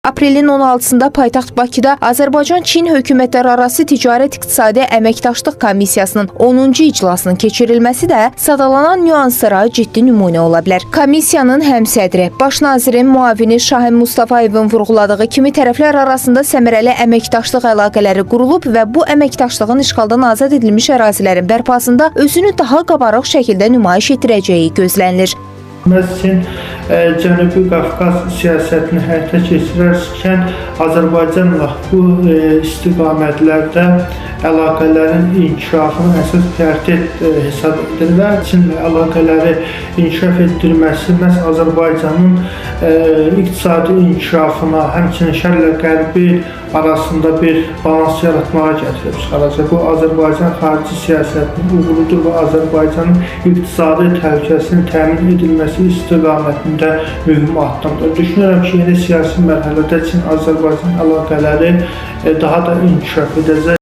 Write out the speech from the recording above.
Aprelin 16-sında paytaxt Bakıda Azərbaycan-Çin hökumətlərarası ticarət-iqtisadi əməkdaşlıq komissiyasının 10-cu iclasının keçirilməsi də sadalanan nüanslara ciddi nümunə ola bilər. Komissiyanın həmsədri, baş nazirin müavini Şahin Mustafayevin vurğuladığı kimi tərəflər arasında səmərəli əməkdaşlıq əlaqələri qurulub və bu əməkdaşlığın işğaldan azad edilmiş ərazilərin bərpasında özünü daha qabarıq şəkildə nümayiş etdirəcəyi gözlənilir. Çin Cənubi Qafqaz siyasətini həyata keçirərkən Azərbaycanla bu istiqamətlərdə əlaqələrin inkişafını əsas prioritet hesab edir və Çinlə əlaqələri inkişaf etdirməsi məhz Azərbaycanın iqtisadi inkişafına, həmçinin şərqlə qərbi arasında bir balans yaratmağa gətirib çıxaracaq. Bu Azərbaycan xarici siyasətinin uğurudur və Azərbaycanın iqtisadi təhlükəsinin təmin edilməsi istiqamətində mühüm addımdır. Düşünürəm ki, yeni siyasi mərhələdə Çin-Azərbaycan əlaqələri daha da inkişaf edəcək.